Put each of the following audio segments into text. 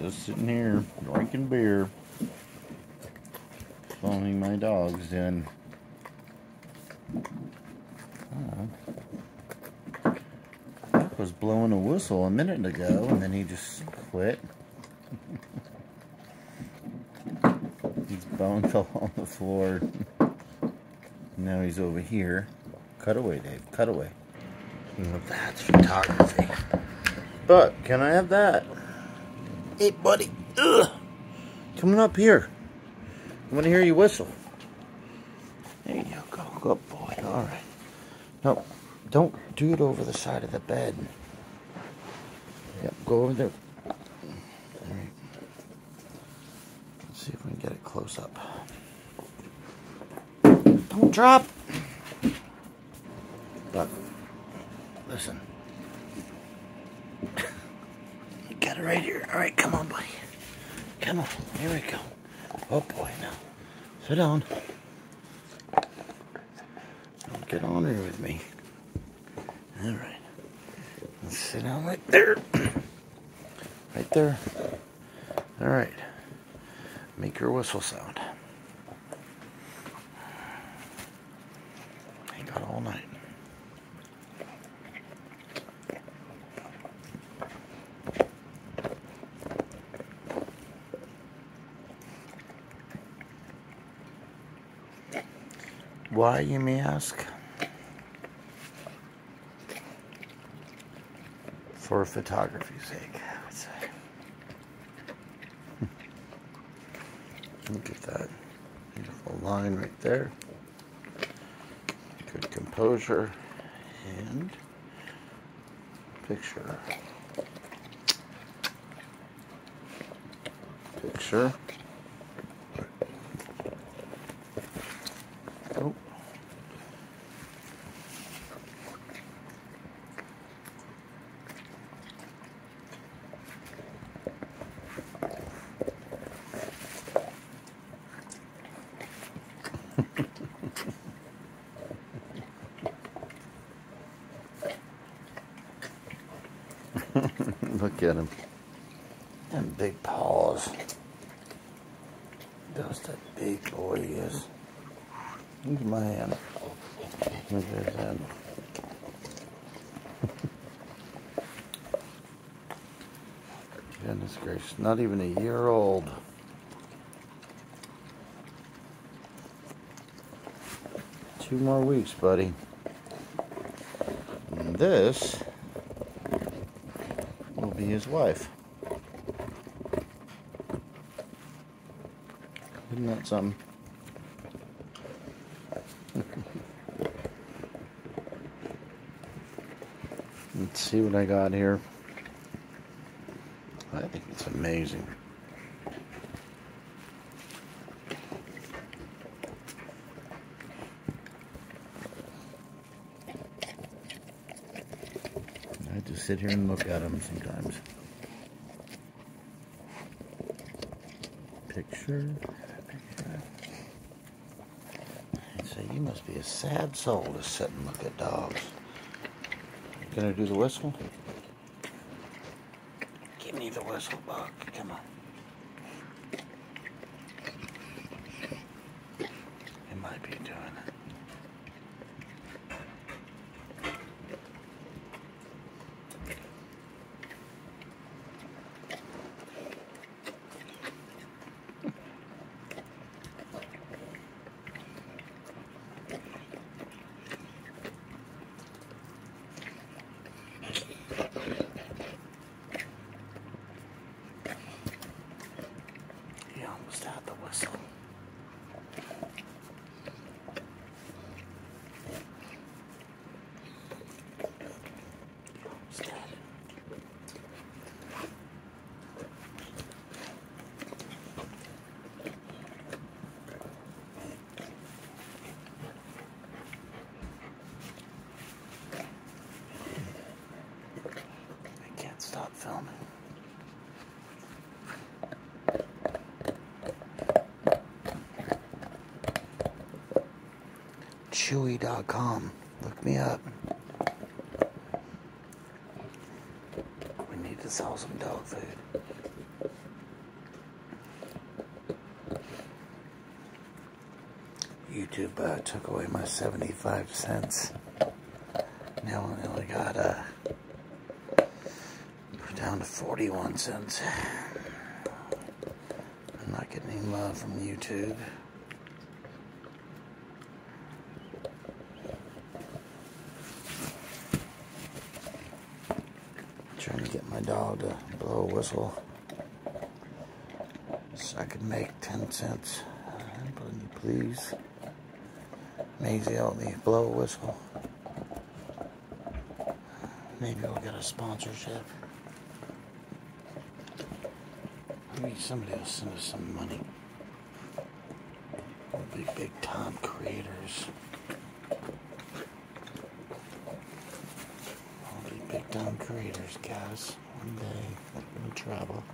Just sitting here drinking beer, phoning my dogs in. Buck was blowing a whistle a minute ago, and then he just quit. His bone fell on the floor. Now he's over here. Cut away, Dave. Cut away. Well, that's photography. Buck, can I have that? Hey, buddy. Ugh. Coming up here. I want to hear you whistle. There you go. Good boy. All right. No, don't do it over the side of the bed. Yep, go over there. All right. Let's see if we can get it close up. Don't drop. Buck, listen. You got it right here. All right, come on, buddy. Come on. Here we go. Oh, boy, now. Sit down. Don't get on here with me. All right. Let's sit down right there. Right there. All right. Make your whistle sound. I got all night. Why, you may ask? For photography's sake, I would say. Look at that. Beautiful line right there. Good composure. And picture. Picture. Oh. Look at him. Them big paws. Just a big boy he is. Look at my hand. Look at his hand. Goodness gracious. Not even a year old. Two more weeks, buddy. And this will be his wife. Isn't that something? Let's see what I got here. I think it's amazing. I just sit here and look at them sometimes. Picture. I'd say you must be a sad soul to sit and look at dogs. Gonna do the whistle? Give me the whistle, Buck. Come on. It might be doing it. He almost had the whistle. He almost had it. I can't stop filming. Chewy.com. Look me up. We need to sell some dog food. YouTube took away my 75 cents. Now I only got down to 41 cents. I'm not getting any love from YouTube. Trying to get my dog to blow a whistle so I could make 10 cents. Please, Mazey, help me blow a whistle. Maybe we'll get a sponsorship. Maybe somebody will send us some money. We'll be big time creators. We'll be big time creators, guys. One day, we're gonna travel.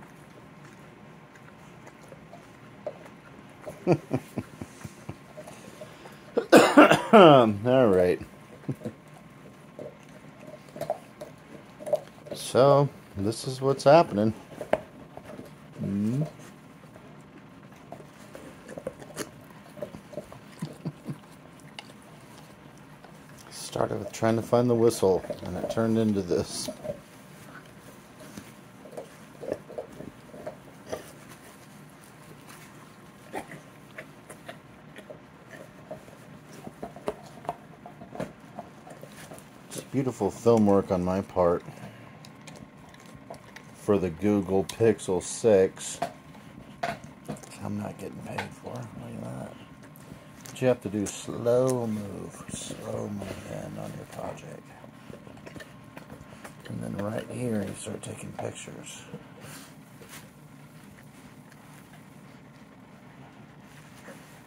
All right. So, this is what's happening. Started with trying to find the whistle, and it turned into this. Beautiful film work on my part for the Google Pixel 6. I'm not getting paid for. Look at that. But you have to do slow move in on your project. And then right here you start taking pictures.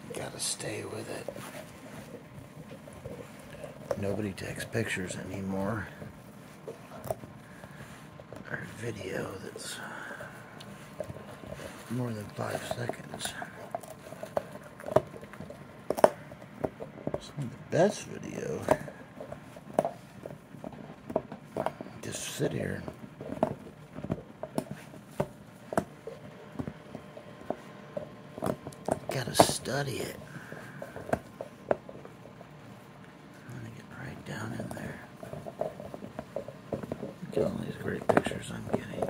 You gotta stay with it. Nobody takes pictures anymore, or video that's more than 5 seconds. Some of the best video, just sit here. Gotta study it. Down in there. Look at all these great pictures I'm getting.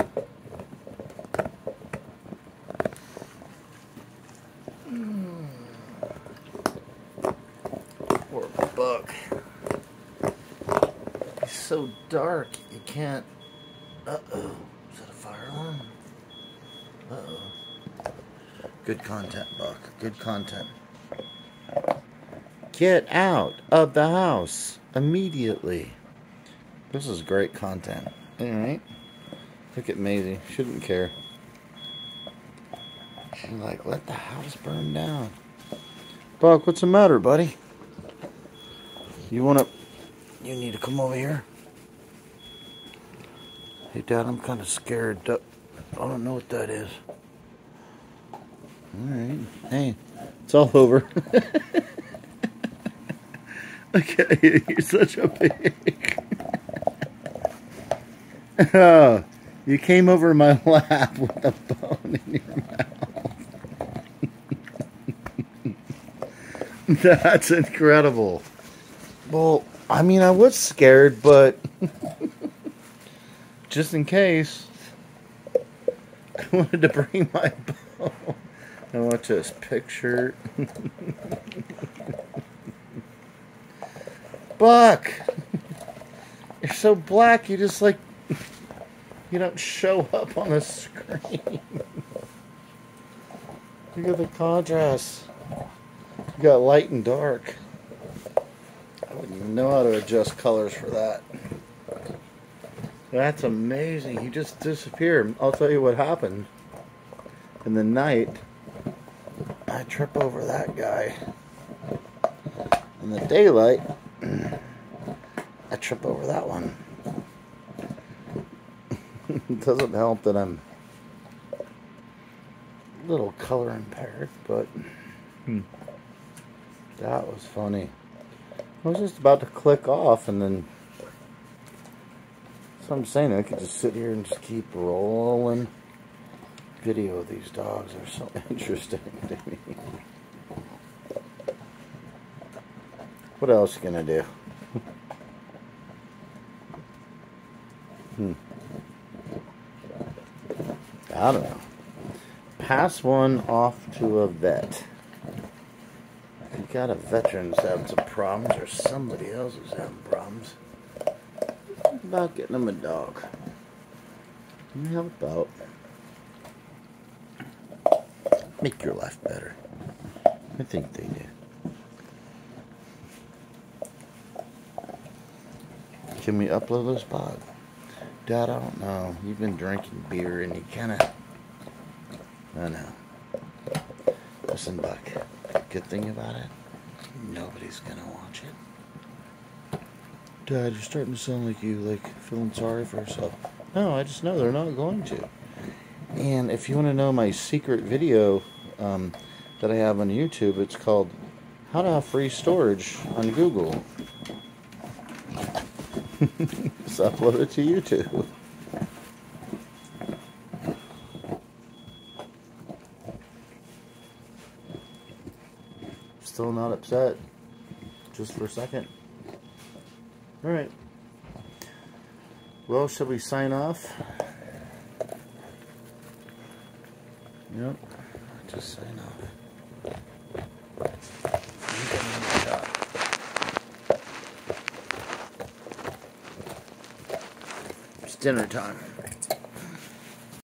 Poor Buck. It's so dark you can't. Uh-oh. Is that a fire alarm? Uh-oh. Good content, Buck. Good content. Get out of the house immediately. This is great content. Alright. Look at Mazey. Shouldn't care. She's like, let the house burn down. Buck, what's the matter, buddy? You need to come over here? Hey, Dad, I'm kind of scared. I don't know what that is. Alright. Hey, it's all over. Okay, you're such a pig. Oh, you came over my lap with a bone in your mouth. That's incredible. Well, I mean, I was scared, but just in case, I wanted to bring my bone. Now watch this picture. Buck, you're so black. You just like you don't show up on the screen. Look at the contrast. You got light and dark. I wouldn't even know how to adjust colors for that. That's amazing. He just disappeared. I'll tell you what happened. In the night, I trip over that guy. In the daylight, I trip over that one. It doesn't help that I'm a little color impaired, but that was funny. I was just about to click off, and then so I'm saying I could just sit here and just keep rolling. Video of these dogs are so interesting to me. What else can I do? I don't know. Pass one off to a vet. If you got a veteran that's having some problems, or somebody else is having problems, think about getting them a dog. You help out. Make your life better. I think they do. Can we upload this pod? Dad, I don't know. You've been drinking beer and you kind of... I know. Listen, Buck. Good thing about it, nobody's gonna watch it. Dad, you're starting to sound like you feeling sorry for yourself. No, I just know they're not going to. And if you want to know my secret video that I have on YouTube, it's called How to Have Free Storage on Google. Just upload it to YouTube. Still not upset. Just for a second. Alright. Well, shall we sign off? Yep. Just sign off. It's dinner time.